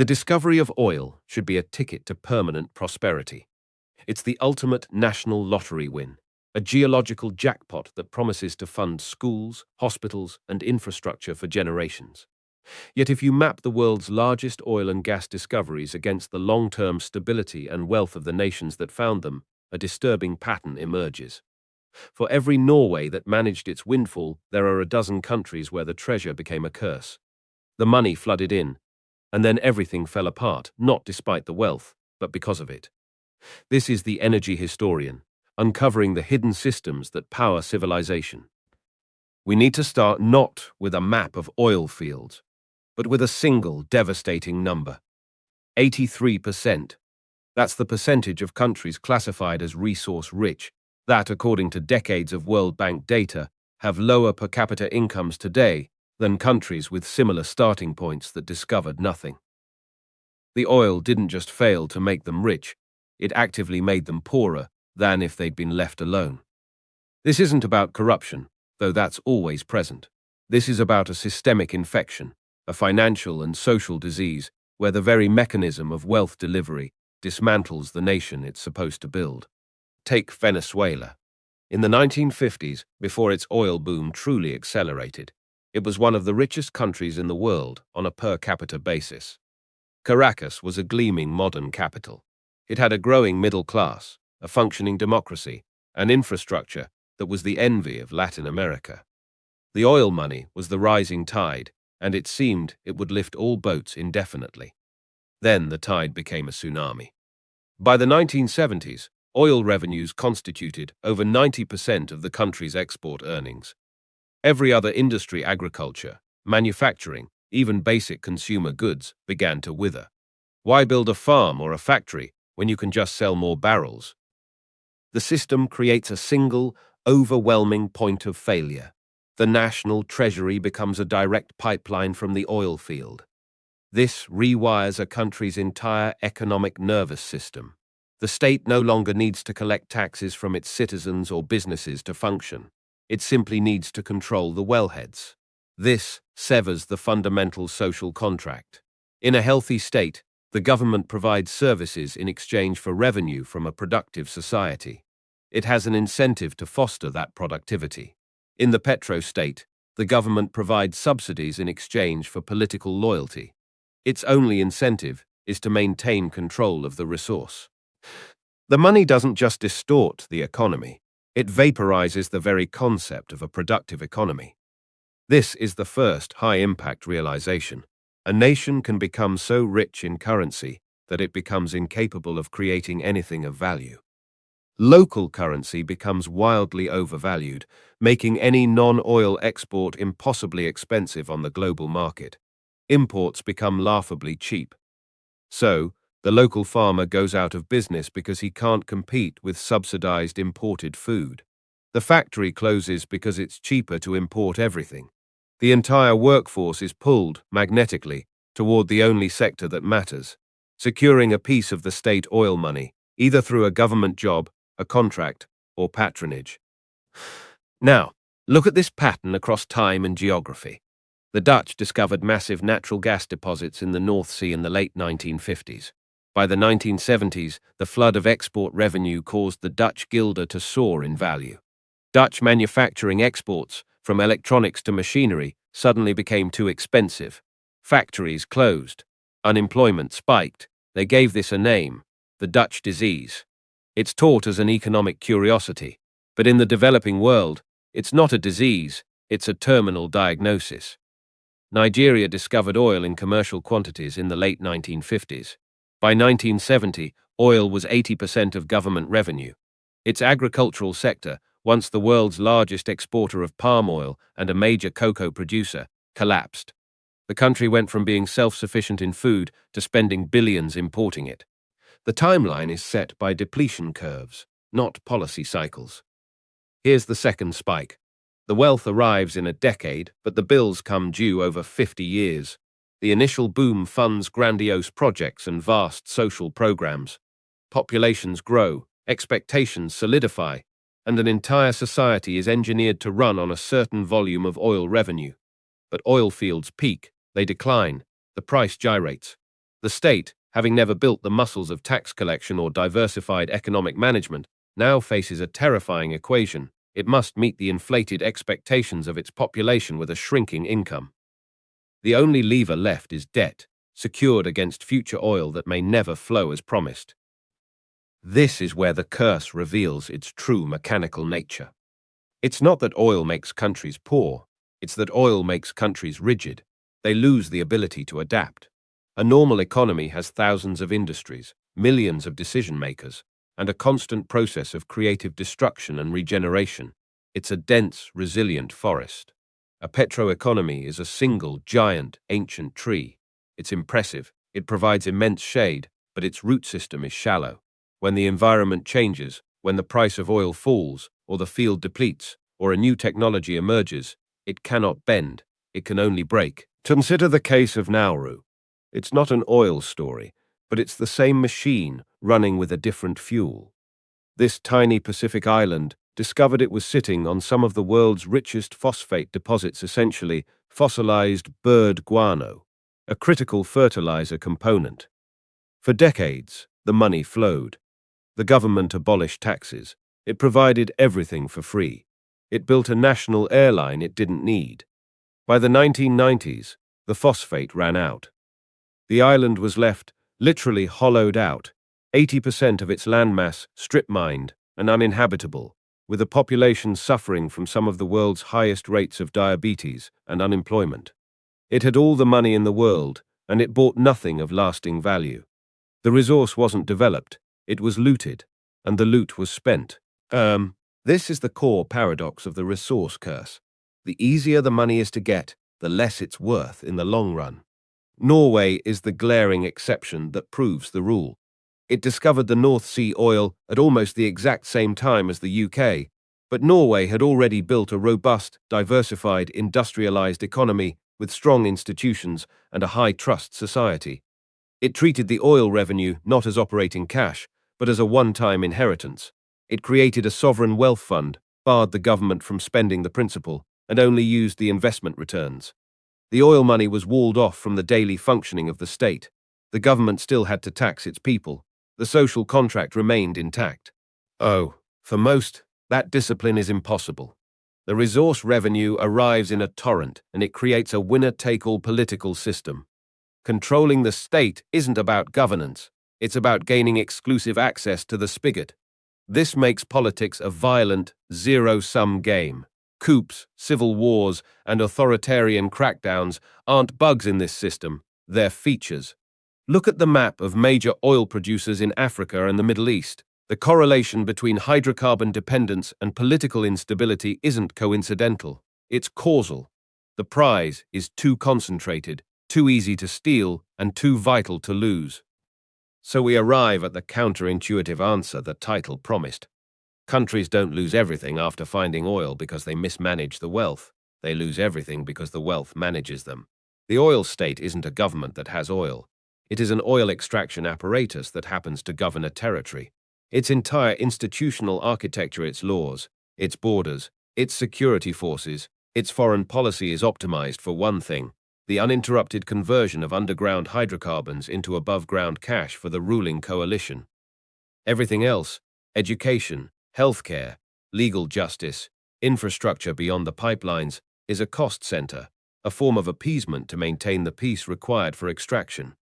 The discovery of oil should be a ticket to permanent prosperity. It's the ultimate national lottery win, a geological jackpot that promises to fund schools, hospitals, and infrastructure for generations. Yet if you map the world's largest oil and gas discoveries against the long-term stability and wealth of the nations that found them, a disturbing pattern emerges. For every Norway that managed its windfall, there are a dozen countries where the treasure became a curse. The money flooded in, and then everything fell apart, not despite the wealth, but because of it. This is the energy historian, uncovering the hidden systems that power civilization. We need to start not with a map of oil fields, but with a single devastating number. 83%. That's the percentage of countries classified as resource-rich that, according to decades of World Bank data, have lower per capita incomes today than countries with similar starting points that discovered nothing. The oil didn't just fail to make them rich, it actively made them poorer than if they'd been left alone. This isn't about corruption, though that's always present. This is about a systemic infection, a financial and social disease where the very mechanism of wealth delivery dismantles the nation it's supposed to build. Take Venezuela. In the 1950s, before its oil boom truly accelerated, it was one of the richest countries in the world on a per capita basis. Caracas was a gleaming modern capital. It had a growing middle class, a functioning democracy, an infrastructure that was the envy of Latin America. The oil money was the rising tide, and it seemed it would lift all boats indefinitely. Then the tide became a tsunami. By the 1970s, oil revenues constituted over 90% of the country's export earnings. Every other industry, agriculture, manufacturing, even basic consumer goods, began to wither. Why build a farm or a factory when you can just sell more barrels? The system creates a single, overwhelming point of failure. The national treasury becomes a direct pipeline from the oil field. This rewires a country's entire economic nervous system. The state no longer needs to collect taxes from its citizens or businesses to function. It simply needs to control the wellheads. This severs the fundamental social contract. In a healthy state, the government provides services in exchange for revenue from a productive society. It has an incentive to foster that productivity. In the petrostate, the government provides subsidies in exchange for political loyalty. Its only incentive is to maintain control of the resource. The money doesn't just distort the economy, it vaporizes the very concept of a productive economy. This is the first high-impact realization. A nation can become so rich in currency that it becomes incapable of creating anything of value. Local currency becomes wildly overvalued, making any non-oil export impossibly expensive on the global market. Imports become laughably cheap. So, the local farmer goes out of business because he can't compete with subsidized imported food. The factory closes because it's cheaper to import everything. The entire workforce is pulled, magnetically, toward the only sector that matters, securing a piece of the state oil money, either through a government job, a contract, or patronage. Now, look at this pattern across time and geography. The Dutch discovered massive natural gas deposits in the North Sea in the late 1950s. By the 1970s, the flood of export revenue caused the Dutch guilder to soar in value. Dutch manufacturing exports, from electronics to machinery, suddenly became too expensive. Factories closed. Unemployment spiked. They gave this a name, the Dutch disease. It's taught as an economic curiosity, but in the developing world, it's not a disease, it's a terminal diagnosis. Nigeria discovered oil in commercial quantities in the late 1950s. By 1970, oil was 80% of government revenue. Its agricultural sector, once the world's largest exporter of palm oil and a major cocoa producer, collapsed. The country went from being self-sufficient in food to spending billions importing it. The timeline is set by depletion curves, not policy cycles. Here's the second spike. The wealth arrives in a decade, but the bills come due over 50 years. The initial boom funds grandiose projects and vast social programs. Populations grow, expectations solidify, and an entire society is engineered to run on a certain volume of oil revenue. But oil fields peak, they decline, the price gyrates. The state, having never built the muscles of tax collection or diversified economic management, now faces a terrifying equation. It must meet the inflated expectations of its population with a shrinking income. The only lever left is debt, secured against future oil that may never flow as promised. This is where the curse reveals its true mechanical nature. It's not that oil makes countries poor, it's that oil makes countries rigid. They lose the ability to adapt. A normal economy has thousands of industries, millions of decision-makers, and a constant process of creative destruction and regeneration. It's a dense, resilient forest. A petroeconomy is a single, giant, ancient tree. It's impressive, it provides immense shade, but its root system is shallow. When the environment changes, when the price of oil falls, or the field depletes, or a new technology emerges, it cannot bend, it can only break. Consider the case of Nauru. It's not an oil story, but it's the same machine running with a different fuel. This tiny Pacific island discovered it was sitting on some of the world's richest phosphate deposits, essentially fossilized bird guano, a critical fertilizer component. For decades, the money flowed. The government abolished taxes. It provided everything for free. It built a national airline it didn't need. By the 1990s, the phosphate ran out. The island was left literally hollowed out, 80% of its landmass strip-mined and uninhabitable, with a population suffering from some of the world's highest rates of diabetes and unemployment. It had all the money in the world, and it bought nothing of lasting value. The resource wasn't developed, it was looted, and the loot was spent. This is the core paradox of the resource curse. The easier the money is to get, the less it's worth in the long run. Norway is the glaring exception that proves the rule. It discovered the North Sea oil at almost the exact same time as the UK, but Norway had already built a robust, diversified, industrialized economy with strong institutions and a high-trust society. It treated the oil revenue not as operating cash, but as a one-time inheritance. It created a sovereign wealth fund, barred the government from spending the principal, and only used the investment returns. The oil money was walled off from the daily functioning of the state. The government still had to tax its people. The social contract remained intact. Oh, for most, that discipline is impossible. The resource revenue arrives in a torrent, and it creates a winner-take-all political system. Controlling the state isn't about governance. It's about gaining exclusive access to the spigot. This makes politics a violent, zero-sum game. Coups, civil wars, and authoritarian crackdowns aren't bugs in this system, they're features. Look at the map of major oil producers in Africa and the Middle East. The correlation between hydrocarbon dependence and political instability isn't coincidental, it's causal. The prize is too concentrated, too easy to steal, and too vital to lose. So we arrive at the counterintuitive answer the title promised. Countries don't lose everything after finding oil because they mismanage the wealth. They lose everything because the wealth manages them. The oil state isn't a government that has oil. It is an oil extraction apparatus that happens to govern a territory. Its entire institutional architecture, its laws, its borders, its security forces, its foreign policy is optimized for one thing: the uninterrupted conversion of underground hydrocarbons into above-ground cash for the ruling coalition. Everything else, education, healthcare, legal justice, infrastructure beyond the pipelines, is a cost center, a form of appeasement to maintain the peace required for extraction.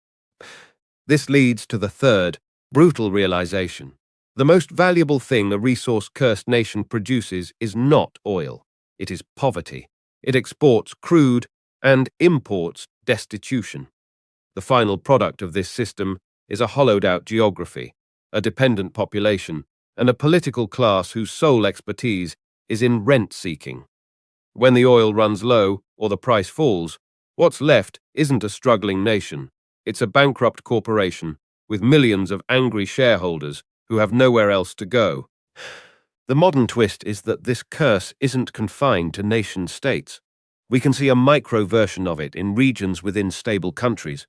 This leads to the third, brutal realization. The most valuable thing a resource-cursed nation produces is not oil. It is poverty. It exports crude and imports destitution. The final product of this system is a hollowed-out geography, a dependent population, and a political class whose sole expertise is in rent-seeking. When the oil runs low or the price falls, what's left isn't a struggling nation. It's a bankrupt corporation with millions of angry shareholders who have nowhere else to go. The modern twist is that this curse isn't confined to nation-states. We can see a micro version of it in regions within stable countries.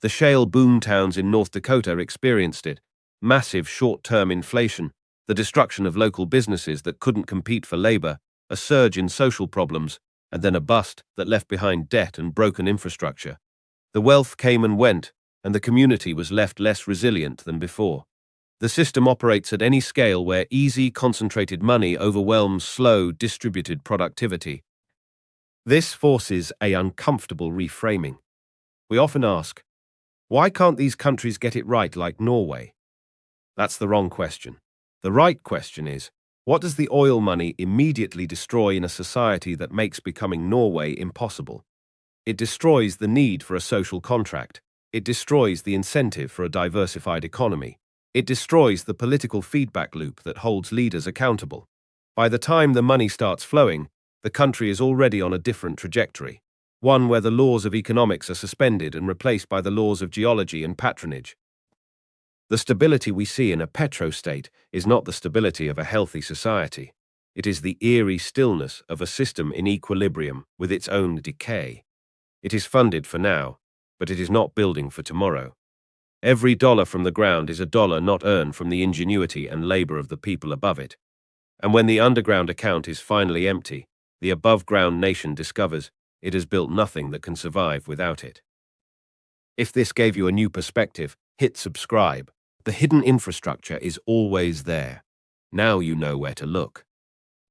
The shale boom towns in North Dakota experienced it. Massive short-term inflation, the destruction of local businesses that couldn't compete for labor, a surge in social problems, and then a bust that left behind debt and broken infrastructure. The wealth came and went, and the community was left less resilient than before. The system operates at any scale where easy, concentrated money overwhelms slow, distributed productivity. This forces an uncomfortable reframing. We often ask, why can't these countries get it right like Norway? That's the wrong question. The right question is, what does the oil money immediately destroy in a society that makes becoming Norway impossible? It destroys the need for a social contract. It destroys the incentive for a diversified economy. It destroys the political feedback loop that holds leaders accountable. By the time the money starts flowing, the country is already on a different trajectory, one where the laws of economics are suspended and replaced by the laws of geology and patronage. The stability we see in a petrostate is not the stability of a healthy society. It is the eerie stillness of a system in equilibrium with its own decay. It is funded for now, but it is not building for tomorrow. Every dollar from the ground is a dollar not earned from the ingenuity and labor of the people above it. And when the underground account is finally empty, the above-ground nation discovers it has built nothing that can survive without it. If this gave you a new perspective, hit subscribe. The hidden infrastructure is always there. Now you know where to look.